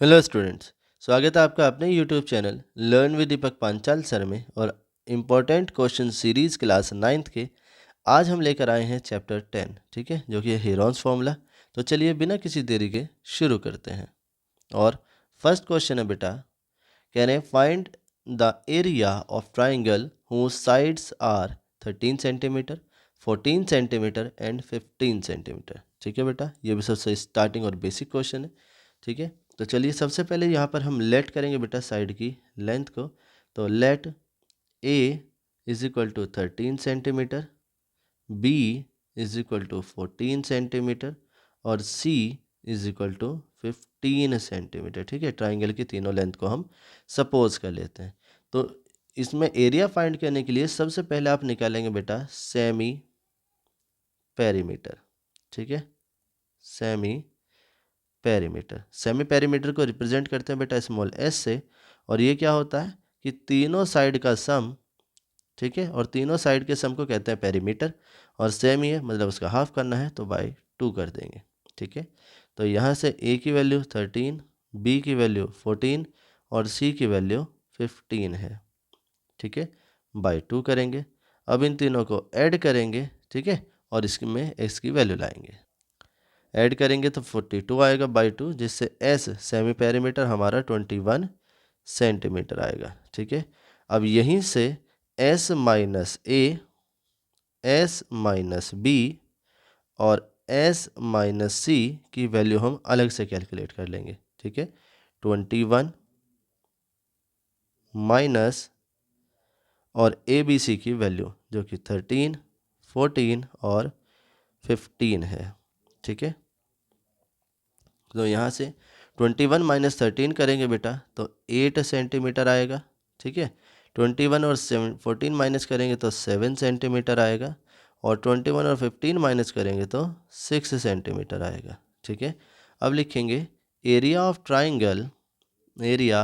Hello students, स्वागत है आपका अपने YouTube channel learn with Deepak Panchal sir में। और important question series class 9th के आज हम लेकर आए हैं चैप्टर 10, ठीक है, जो कि है हेरोन्स फॉर्मूला। तो चलिए बिना किसी देरी के शुरू करते हैं। और फर्स्ट क्वेश्चन है बेटा, can I find the area of triangle whose sides are 13 centimetre, 14 centimetre and 15 centimetre. ठीक है बेटा, ये भी सबसे स्टार्टिंग और बेसिक क्वेश्चन है। ठीक है, तो चलिए सबसे पहले यहाँ पर हम लेट करेंगे बेटा साइड की लेंथ को। तो let A is equal to 13 centimetre, B is equal to 14 centimetre और C is equal to 15 centimetre. ठीक है, ट्राइंगल की तीनों लेंथ को हम सपोज कर लेते हैं। तो इसमें एरिया फाइंड करने के लिए सबसे पहले आप निकालेंगे बेटा सेमी पेरीमीटर। ठीक है, सेमी पेरीमीटर को रिप्रेजेंट करते हैं बेटा स्मॉल एस से। और ये क्या होता है कि तीनों साइड का सम, ठीक है, और तीनों साइड के सम को कहते हैं पेरीमीटर। और सेम ही है, मतलब उसका हाफ करना है तो बाई 2 कर देंगे। ठीक है, तो यहाँ से ए की वैल्यू 13, बी की वैल्यू 14 और सी की वैल्यू 15 है। ठीक है, बाई 2 करेंगे। अब इन तीनों को ऐड करेंगे, ठीक है, और इसमें एक्स की वैल्यू लाएंगे। ऐड करेंगे तो 42 आएगा बाई 2, जिससे एस सेमी पेरीमीटर हमारा 21 सेंटीमीटर आएगा। ठीक है, अब यहीं से एस माइनस ए, एस माइनस बी और एस माइनस सी की वैल्यू हम अलग से कैलकुलेट कर लेंगे। ठीक है, 21 माइनस और ए बी सी की वैल्यू जो कि 13, 14 और 15 है। ठीक है, तो यहाँ से 21 माइनस 13 करेंगे बेटा तो 8 सेंटीमीटर आएगा। ठीक है, 21 और 14 माइनस करेंगे तो 7 सेंटीमीटर आएगा। और 21 और 15 माइनस करेंगे तो 6 सेंटीमीटर आएगा। ठीक है, अब लिखेंगे area of triangle, area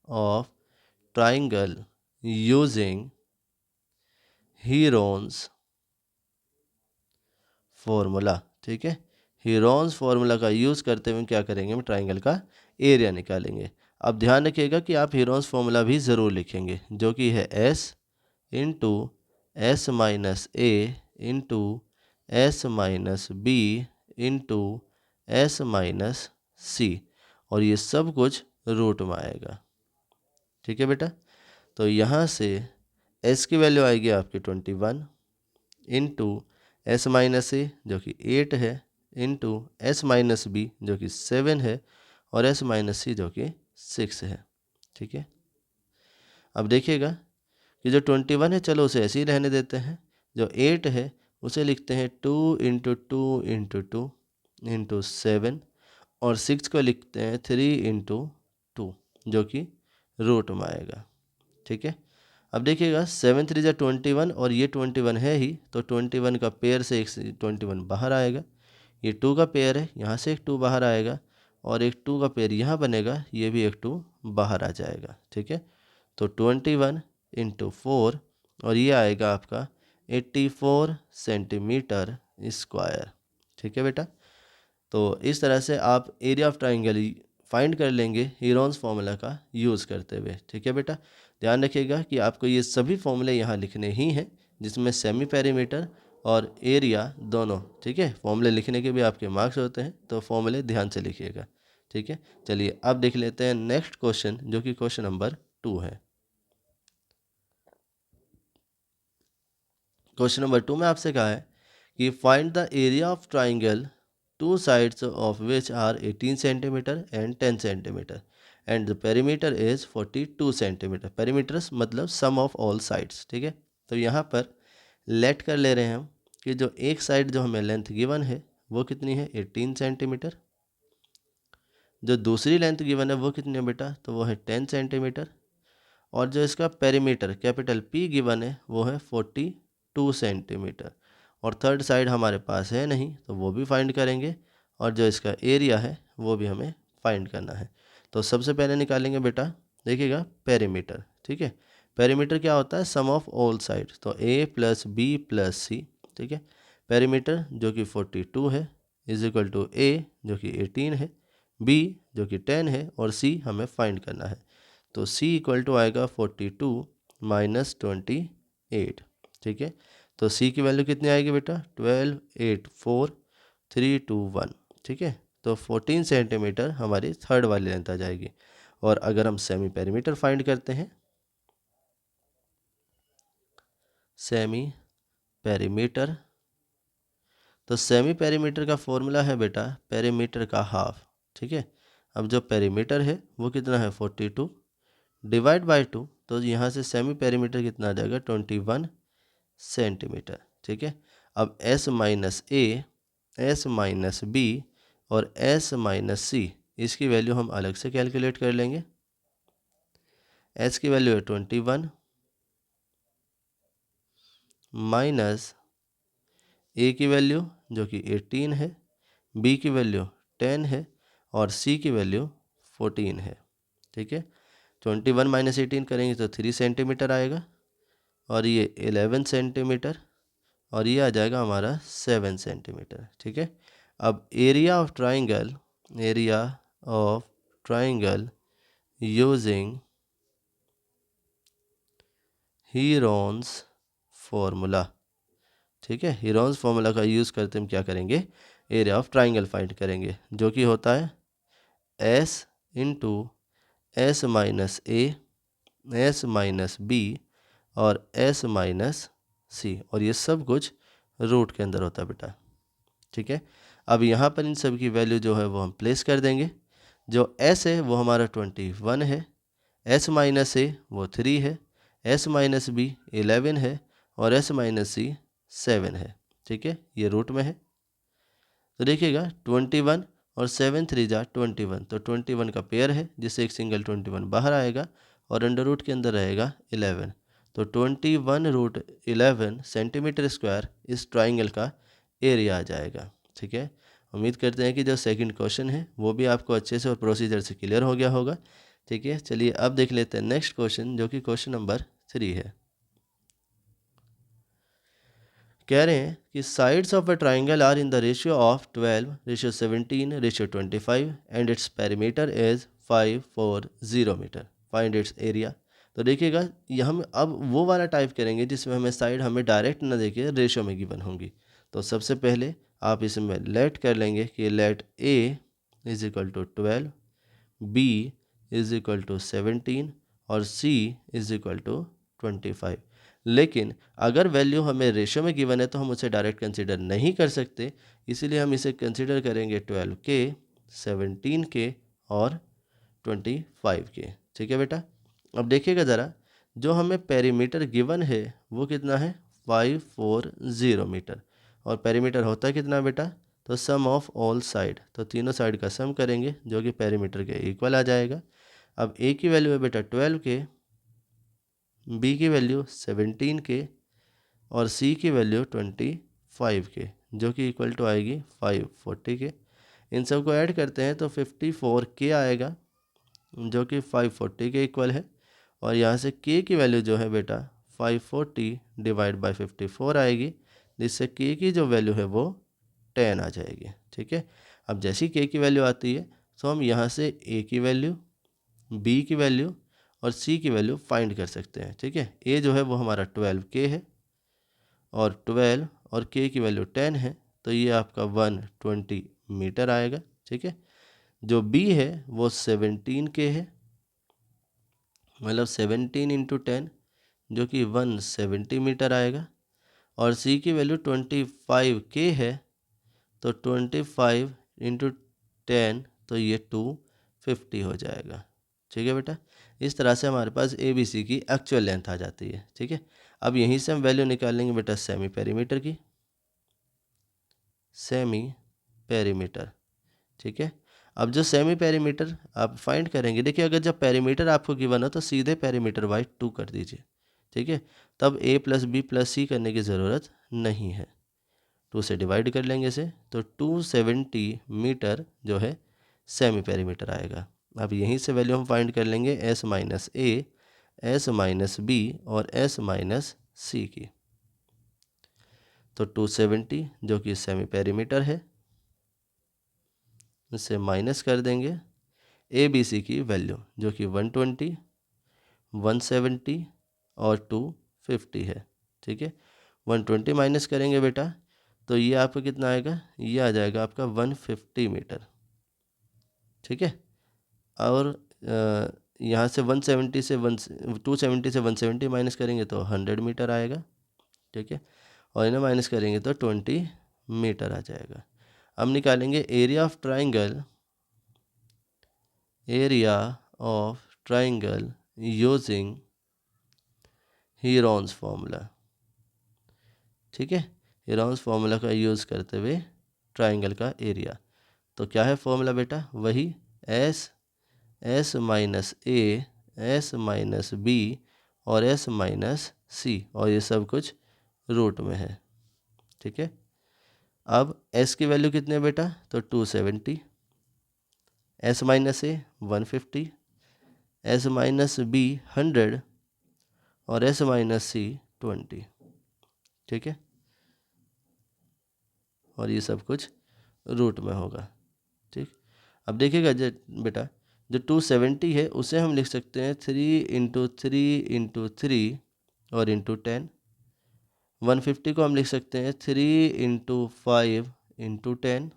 of triangle using Heron's formula. ठीक है, हीरोन्स फार्मूला का यूज़ करते हुए क्या करेंगे, हम ट्राइंगल का एरिया निकालेंगे। अब ध्यान रखिएगा कि आप हीरोन्स फार्मूला भी ज़रूर लिखेंगे, जो कि है S into S minus A into S minus B into S minus C, और ये सब कुछ रूट में आएगा। ठीक है बेटा, तो यहाँ से एस की वैल्यू आएगी आपकी 21 इंटू एस माइनस ए जो कि 8 है इंटू एस माइनस बी जो कि 7 है और एस माइनस सी जो कि 6 है। ठीक है, अब देखिएगा कि जो 21 है चलो उसे ऐसे ही रहने देते हैं। जो 8 है उसे लिखते हैं 2 इंटू 2 इंटू 2 इंटू 7 और 6 को लिखते हैं 3 इंटू 2 जो कि रूट में आएगा। ठीक है, अब देखिएगा 7 3 जा 21 और ये 21 है ही, तो 21 का पेयर से एक 21 बाहर आएगा। ये 2 का पेयर है, यहाँ से एक 2 बाहर आएगा और एक 2 का पेयर यहाँ बनेगा, ये भी एक 2 बाहर आ जाएगा। ठीक है, तो 21 इंटू 4 और ये आएगा आपका 84 सेंटीमीटर स्क्वायर। ठीक है बेटा, तो इस तरह से आप एरिया ऑफ ट्राइंगल फाइंड कर लेंगे हीरोन्स फार्मूला का यूज़ करते हुए। ठीक है बेटा, ध्यान रखिएगा कि आपको ये सभी फॉर्मूले यहाँ लिखने ही हैं, जिसमें सेमी पेरीमीटर और एरिया दोनों। ठीक है, फॉर्मूले लिखने के भी आपके मार्क्स होते हैं, तो फॉर्मूले ध्यान से लिखिएगा। ठीक है, चलिए अब देख लेते हैं नेक्स्ट क्वेश्चन, जो कि क्वेश्चन नंबर 2 है। क्वेश्चन नंबर 2 में आपसे कहा है कि find the area of triangle two sides of which are 18 centimetre and 10 centimetre and the perimeter is 42 centimetre. Perimeters मतलब सम ऑफ ऑल साइड्स। ठीक है, तो यहाँ पर लेट कर ले रहे हैं हम कि जो एक साइड जो हमें लेंथ गिवन है वो कितनी है 18 सेंटीमीटर, जो दूसरी लेंथ गिवन है वो कितनी है बेटा, तो वो है 10 सेंटीमीटर, और जो इसका पेरीमीटर कैपिटल P गिवन है वो है 42 सेंटीमीटर। और थर्ड साइड हमारे पास है नहीं, तो वो भी फाइंड करेंगे, और जो इसका एरिया है वो भी हमें फाइंड करना है। तो सबसे पहले निकालेंगे बेटा, देखिएगा पेरीमीटर। ठीक है, पेरीमीटर क्या होता है, सम ऑफ ऑल साइड, तो A प्लस बी प्लस सी। ठीक है, पेरीमीटर जो कि 42 है इज इक्वल टू A जो कि 18 है B जो कि 10 है और C हमें फाइंड करना है। तो C इक्वल टू आएगा 42 माइनस 28। ठीक है, तो C की वैल्यू कितनी आएगी बेटा? 12, 8, 4, 3, 2, 1। ठीक है, तो 14 सेंटीमीटर हमारी थर्ड वाली लेंथ आ जाएगी। और अगर हम सेमी पेरीमीटर फाइंड करते हैं, सेमी पेरीमीटर, तो सेमी पेरीमीटर का फॉर्मूला है बेटा पेरीमीटर का हाफ। ठीक है, अब जो पेरीमीटर है वो कितना है? 42 डिवाइड बाय 2, तो यहाँ से सेमी पेरीमीटर कितना आ जाएगा? 21 सेंटीमीटर। ठीक है, अब S माइनस ए, S माइनस बी और S माइनस सी, इसकी वैल्यू हम अलग से कैलकुलेट कर लेंगे। S की वैल्यू है 21 माइनस ए की वैल्यू जो कि 18 है, बी की वैल्यू 10 है और सी की वैल्यू 14 है। ठीक है, 21 माइनस 18 करेंगे तो 3 सेंटीमीटर आएगा और ये 11 सेंटीमीटर और ये आ जाएगा हमारा 7 सेंटीमीटर। ठीक है, अब area of triangle, area of triangle using Heron's formula. ठीक है, हीरोन्स फॉर्मूला का यूज़ करते हम क्या करेंगे? एरिया ऑफ ट्राइंगल फाइंड करेंगे, जो कि होता है S इंटू S माइनस ए, S माइनस बी और S माइनस सी, और ये सब कुछ रूट के अंदर होता है बेटा। ठीक है, अब यहाँ पर इन सब की वैल्यू जो है वो हम प्लेस कर देंगे। जो S है वो हमारा 21 है, S माइनस ए वो 3 है, S माइनस बी 11 है और S माइनस सी 7 है। ठीक है, ये रूट में है, तो देखिएगा 21 और 7 3 जा 21, तो 21 का पेयर है जिससे एक सिंगल 21 बाहर आएगा और अंडर रूट के अंदर रहेगा 11, तो 21 रूट 11 सेंटीमीटर स्क्वायर इस ट्राइंगल का एरिया आ जाएगा। ठीक है, उम्मीद करते हैं कि जो सेकंड क्वेश्चन है वो भी आपको अच्छे से और प्रोसीजर से क्लियर हो गया होगा। ठीक है, चलिए अब देख लेते हैं नेक्स्ट क्वेश्चन, जो कि क्वेश्चन नंबर 3 है। कह रहे हैं कि sides of a triangle are in the ratio of 12, ratio 17, ratio 25 and its perimeter is 540 metre, find its area. तो देखिएगा ये हम अब वो वाला टाइप करेंगे जिसमें हमें साइड हमें डायरेक्ट ना देखे रेशियो में गिवन होंगी। तो सबसे पहले आप इसमें लेट कर लेंगे कि let A is equal to 12, B is equal to 17 और सी इज इक्वल टू 25। लेकिन अगर वैल्यू हमें रेशियो में गिवन है तो हम उसे डायरेक्ट कंसीडर नहीं कर सकते, इसीलिए हम इसे कंसीडर करेंगे 12 के, 17 के और 25 के। ठीक है बेटा, अब देखिएगा ज़रा, जो हमें पेरीमीटर गिवन है वो कितना है? 540 मीटर, और पेरीमीटर होता है कितना बेटा? तो सम ऑफ ऑल साइड, तो तीनों साइड का सम करेंगे जो कि पेरीमीटर के इक्वल आ जाएगा। अब ए की वैल्यू है बेटा 12 के, बी की वैल्यू 17 के और सी की वैल्यू 25 के, जो कि इक्वल टू आएगी 540 के। इन सब को ऐड करते हैं तो 54 के आएगा, जो कि 540 के इक्वल है। और यहाँ से के की वैल्यू जो है बेटा 540 डिवाइड बाय 54 आएगी, जिससे के की जो वैल्यू है वो 10 आ जाएगी। ठीक है, अब जैसी के की वैल्यू आती है तो हम यहाँ से ए की वैल्यू, बी की वैल्यू और सी की वैल्यू फाइंड कर सकते हैं। ठीक है, ए जो है वो हमारा 12 के है और 12 और के की वैल्यू 10 है, तो ये आपका 120 मीटर आएगा। ठीक है, जो बी है वो 17 के है, मतलब 17 इंटू 10 जो कि 170 मीटर आएगा, और सी की वैल्यू 25 के है, तो 25 इंटू 10 तो ये 250 हो जाएगा। ठीक है बेटा, इस तरह से हमारे पास ए बी सी की एक्चुअल लेंथ आ जाती है। ठीक है, अब यहीं से हम वैल्यू निकालेंगे बेटा सेमी पेरीमीटर की, सेमी पेरीमीटर। ठीक है, अब जो सेमी पेरीमीटर आप फाइंड करेंगे, देखिए अगर जब पेरीमीटर आपको गिवन हो तो सीधे पेरीमीटर बाई 2 कर दीजिए। ठीक है, तब ए प्लस बी प्लस सी करने की ज़रूरत नहीं है, 2 से डिवाइड कर लेंगे इसे, तो 270 मीटर जो है सेमी पेरीमीटर आएगा। अब यहीं से वैल्यू हम फाइंड कर लेंगे एस माइनस ए, एस माइनस बी और एस माइनस सी की। तो 270 जो कि सेमी पेरीमीटर है इससे माइनस कर देंगे ABC की वैल्यू जो कि 120, 170 और 250 है। ठीक है, 120 माइनस करेंगे बेटा तो ये आपका कितना आएगा, ये आ जाएगा आपका 150 मीटर। ठीक है, और यहाँ से 170 से 270 से 170 माइनस करेंगे तो 100 मीटर आएगा। ठीक है, और इन्हें माइनस करेंगे तो 20 मीटर आ जाएगा। अब निकालेंगे area of triangle, area of triangle using Heron's formula. ठीक है, हीरोन्स फॉर्मूला का यूज़ करते हुए ट्राइंगल का एरिया, तो क्या है फॉर्मूला बेटा, वही एस माइनस ए, एस माइनस बी और एस माइनस सी, और ये सब कुछ रूट में है। ठीक है, अब एस की वैल्यू कितनी है बेटा, तो 270, एस माइनस ए 150, एस माइनस बी 100 और एस माइनस सी 20। ठीक है, और ये सब कुछ रूट में होगा। ठीक, अब देखिएगा बेटा जो 270 है उसे हम लिख सकते हैं 3 इंटू 3 इंटू 3 और इंटू 10। 150 को हम लिख सकते हैं 3 इंटू 5 इंटू 10।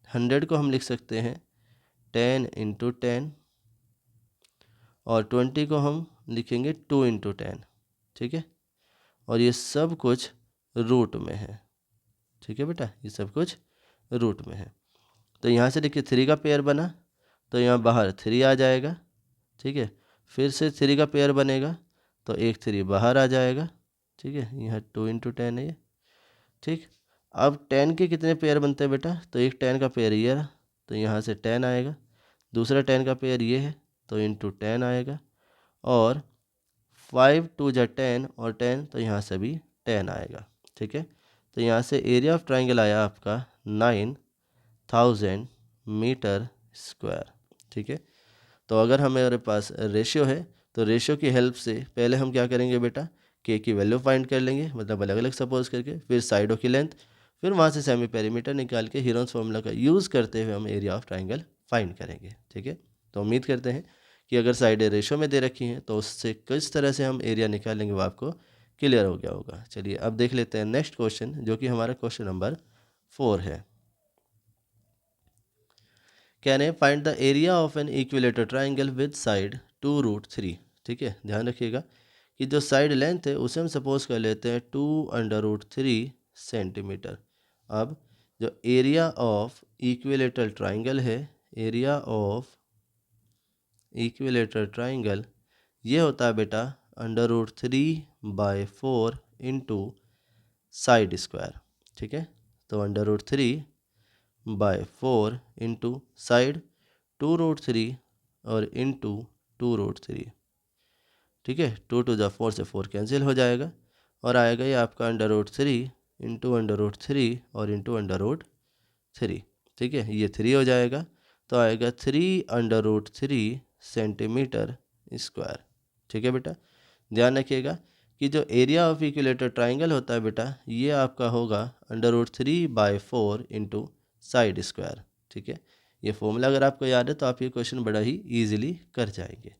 100 को हम लिख सकते हैं 10 इंटू 10 और 20 को हम लिखेंगे 2 इंटू 10। ठीक है, और ये सब कुछ रूट में है। ठीक है बेटा, ये सब कुछ रूट में है। तो यहाँ से देखिए 3 का पेयर बना तो यहाँ बाहर 3 आ जाएगा। ठीक है, फिर से 3 का पेयर बनेगा तो एक 3 बाहर आ जाएगा। ठीक है, यहाँ 2 इंटू 10 है ये। ठीक, अब 10 के कितने पेयर बनते हैं बेटा, तो एक 10 का पेयर ये रहा तो यहाँ से 10 आएगा, दूसरा 10 का पेयर ये है तो इंटू 10 आएगा, और 5 2 जा 10 और 10 तो यहाँ से भी 10 आएगा। ठीक है, तो यहाँ से एरिया ऑफ ट्राइंगल आया आपका 9000 मीटर स्क्वायर। ठीक है, तो अगर हमारे पास रेशियो है तो रेशियो की हेल्प से पहले हम क्या करेंगे बेटा, के की वैल्यू फाइंड कर लेंगे, मतलब अलग अलग सपोज करके, फिर साइडों की लेंथ, फिर वहाँ से सेमी पेरीमीटर निकाल के हीरोन्स फॉर्मूला का यूज़ करते हुए हम एरिया ऑफ ट्राइंगल फाइंड करेंगे। ठीक है, तो उम्मीद करते हैं कि अगर साइडें रेशियो में दे रखी हैं तो उससे किस तरह से हम एरिया निकालेंगे वो आपको क्लियर हो गया होगा। चलिए अब देख लेते हैं नेक्स्ट क्वेश्चन, जो कि हमारा क्वेश्चन नंबर 4 है। Can a find the area of N equilateral triangle with side 2√3। ठीक है, ध्यान रखिएगा कि जो साइड लेंथ है उसे हम सपोज कर लेते हैं 2√3 सेंटीमीटर। अब जो एरिया ऑफ इक्विलेटर ट्राइंगल है, एरिया ऑफ इक्विलेटर ट्राइंगल ये होता है बेटा √3/4 इंटू साइड स्क्वायर। ठीक है, तो √3/4 इंटू साइड 2√3 और इंटू 2√3। ठीक है, 2 टू द 4 से 4 कैंसिल हो जाएगा और आएगा ये आपका √3 इंटू √3 और इंटू √3। ठीक है, ये 3 हो जाएगा तो आएगा 3√3 सेंटीमीटर स्क्वायर। ठीक है बेटा, ध्यान रखिएगा कि जो एरिया ऑफ इक्विलेटर ट्राइंगल होता है बेटा ये आपका होगा √3/4 इंटू साइड स्क्वायर। ठीक है, ये फॉर्मूला अगर आपको याद है तो आप ये क्वेश्चन बड़ा ही ईजिली कर जाएंगे।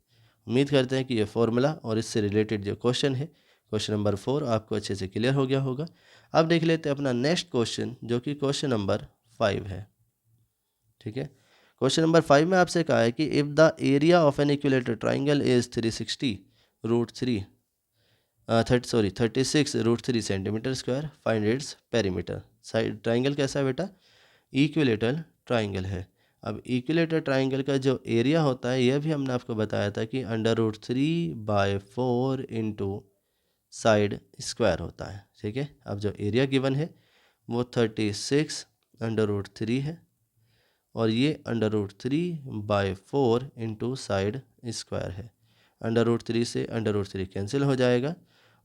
उम्मीद करते हैं कि ये फॉर्मूला और इससे रिलेटेड जो क्वेश्चन है, क्वेश्चन नंबर 4 आपको अच्छे से क्लियर हो गया होगा। अब देख लेते हैं अपना नेक्स्ट क्वेश्चन, जो कि क्वेश्चन नंबर 5 है। ठीक है, क्वेश्चन नंबर 5 में आपसे कहा है कि if the area of N equilateral triangle is 36√3 centimetre square, find its perimeter. Side triangle कैसा है बेटा, इक्विलेटर ट्राइंगल है। अब इक्विलेटर ट्राइंगल का जो एरिया होता है यह भी हमने आपको बताया था कि √3/4 इंटू साइड स्क्वायर होता है। ठीक है, अब जो एरिया गिवन है वो 36√3 है और ये √3/4 इंटू साइड स्क्वायर है। √3 से √3 कैंसिल हो जाएगा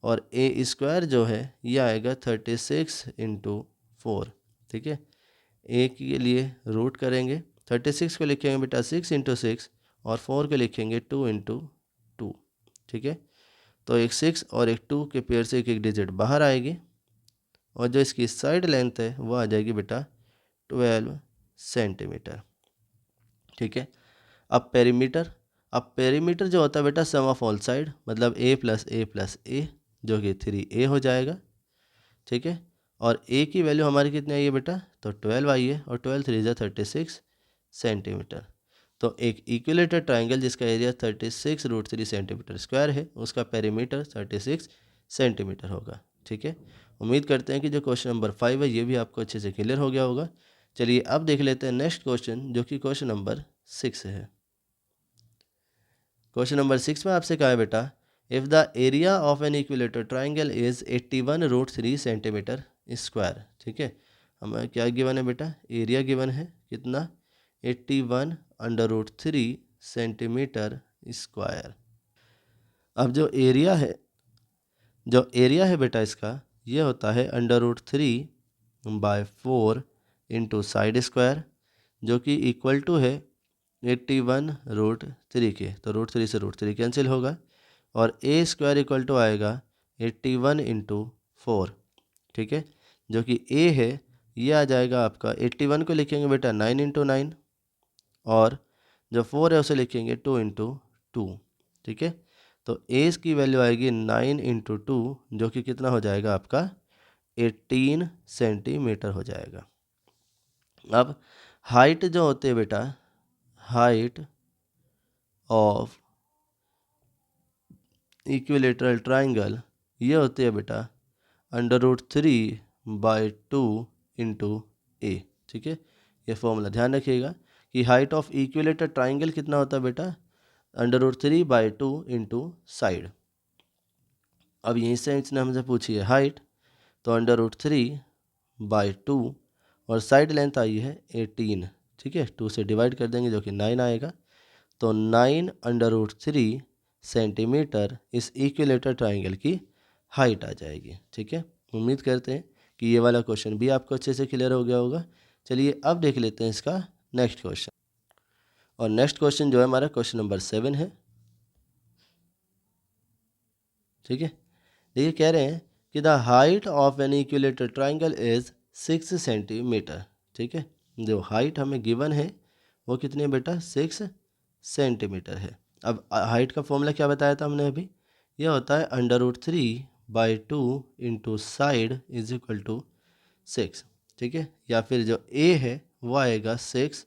और ए स्क्वायर जो है ये आएगा 36 इंटू 4। ठीक है, ए के लिए रूट करेंगे, 36 को लिखेंगे बेटा 6 इंटू 6 और 4 को लिखेंगे 2 इंटू 2। ठीक है, तो एक 6 और एक 2 के पेयर से एक एक डिजिट बाहर आएगी और जो इसकी साइड लेंथ है वो आ जाएगी बेटा 12 सेंटीमीटर। ठीक है। अब पेरीमीटर जो होता है बेटा सम ऑफ ऑल साइड, मतलब a+a+a जो कि 3a हो जाएगा। ठीक है। और a की वैल्यू हमारी कितनी आई है बेटा, तो 12 आई है, और 12 3 36 सेंटीमीटर। तो एक इक्विलेटरल ट्राइंगल जिसका एरिया 36√3 सेंटीमीटर स्क्वायर है, उसका पेरीमीटर 36 सेंटीमीटर होगा। ठीक है। उम्मीद करते हैं कि जो क्वेश्चन नंबर 5 है ये भी आपको अच्छे से क्लियर हो गया होगा। चलिए अब देख लेते हैं नेक्स्ट क्वेश्चन, जो कि क्वेश्चन नंबर 6 है। क्वेश्चन नंबर 6 में आपसे कहा है बेटा, if the area of an equilateral triangle is 81√3 centimetre square. ठीक है। हमें क्या गिवन है बेटा, एरिया गिवन है कितना, 81√3 सेंटीमीटर स्क्वायर। अब जो एरिया है बेटा इसका, ये होता है √3/4 इंटू साइड स्क्वायर, जो कि इक्वल टू है 81√3 के। तो √3 से √3 कैंसिल होगा, और ए स्क्वायर इक्वल टू आएगा 81 इंटू 4। ठीक है। जो कि ए है ये आ जाएगा आपका, 81 को लिखेंगे बेटा 9 इंटू 9, और जो 4 है उसे लिखेंगे 2 इंटू 2। ठीक है। तो ए की वैल्यू आएगी 9 इंटू 2, जो कि कितना हो जाएगा आपका, 18 सेंटीमीटर हो जाएगा। अब हाइट जो होती है बेटा, हाइट ऑफ इक्विलेटरल ट्राइंगल ये होती है बेटा √3/2 इंटू ए। ठीक है। ये फॉर्मूला ध्यान रखिएगा कि हाइट ऑफ इक्विलेटरल ट्राइंगल कितना होता है बेटा, √3/2 इंटू साइड। अब यहीं से इसने हमसे पूछी है हाइट, तो √3/2 और साइड लेंथ आई है 18। ठीक है। 2 से डिवाइड कर देंगे जो कि 9 आएगा, तो 9√3 सेंटीमीटर इस इक्विलेटरल ट्राइंगल की हाइट आ जाएगी। ठीक है। उम्मीद करते हैं कि ये वाला क्वेश्चन भी आपको अच्छे से क्लियर हो गया होगा। चलिए अब देख लेते हैं इसका नेक्स्ट क्वेश्चन, और नेक्स्ट क्वेश्चन जो है हमारा क्वेश्चन नंबर 7 है। ठीक है। देखिए कह रहे हैं कि the height of an equilateral triangle is 6 centimetre. ठीक है। जो हाइट हमें गिवन है वो कितनी है बेटा, 6 सेंटीमीटर है। अब हाइट का फॉर्मूला क्या बताया था हमने अभी, यह होता है √3/2 into side is equal to 6। ठीक है। या फिर जो ए है वो आएगा 6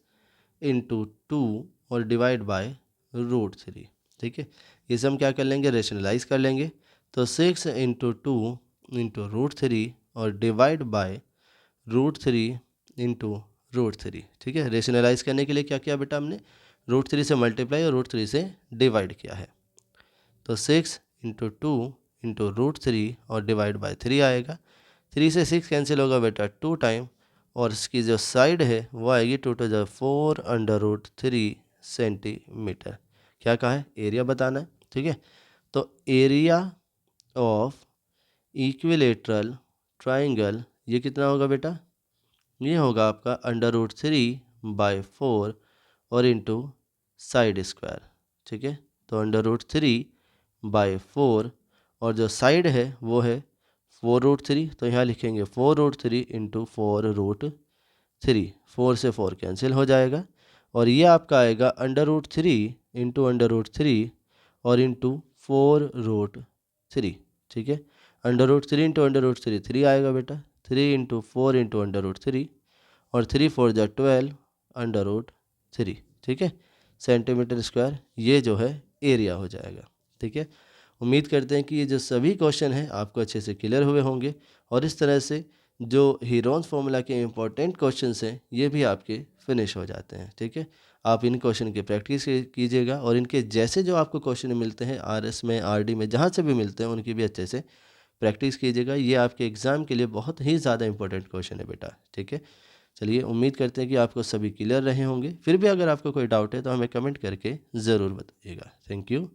इंटू 2 और डिवाइड बाय √3। ठीक है। इसे हम क्या कर लेंगे, रेशनलाइज कर लेंगे। तो 6 इंटू 2 इंटू √3 और डिवाइड बाय √3 इंटू √3। ठीक है। रेशनलाइज करने के लिए क्या किया बेटा, हमने √3 से मल्टीप्लाई और √3 से डिवाइड किया है। तो 6 इंटू 2 इंटू √3 और डिवाइड बाय 3 आएगा। 3 से 6 कैंसिल होगा बेटा 2 टाइम, और इसकी जो साइड है वो आएगी 2 to the 4√3 सेंटीमीटर। क्या कहा है, एरिया बताना है। ठीक है। तो एरिया ऑफ इक्विलेटरल ट्राइंगल ये कितना होगा बेटा, ये होगा आपका √3/4 और इंटू साइड स्क्वायर। ठीक है। तो √3/4 और जो साइड है वो है 4√3, तो यहाँ लिखेंगे 4√3 इंटू 4√3। 4 से 4 कैंसिल हो जाएगा, और ये आपका आएगा √3 इंटू √3 और इंटू 4√3। ठीक है। √3 इंटू √3 3 आएगा बेटा, 3 इंटू 4 इंटू √3 और 3 4 जा 12 √3। ठीक है। सेंटीमीटर स्क्वायर ये जो है एरिया हो जाएगा। ठीक है। उम्मीद करते हैं कि ये जो सभी क्वेश्चन हैं आपको अच्छे से क्लियर हुए होंगे, और इस तरह से जो हीरोन्स फार्मूला के इम्पोर्टेंट क्वेश्चंस हैं ये भी आपके फिनिश हो जाते हैं। ठीक है। आप इन क्वेश्चन की प्रैक्टिस कीजिएगा, और इनके जैसे जो आपको क्वेश्चन मिलते हैं आरएस में, आरडी में, जहाँ से भी मिलते हैं उनकी भी अच्छे से प्रैक्टिस कीजिएगा। ये आपके एग्ज़ाम के लिए बहुत ही ज़्यादा इंपॉर्टेंट क्वेश्चन है बेटा। ठीक है। चलिए उम्मीद करते हैं कि आपको सभी क्लियर रहे होंगे। फिर भी अगर आपको कोई डाउट है तो हमें कमेंट करके ज़रूर बताइएगा। Thank you.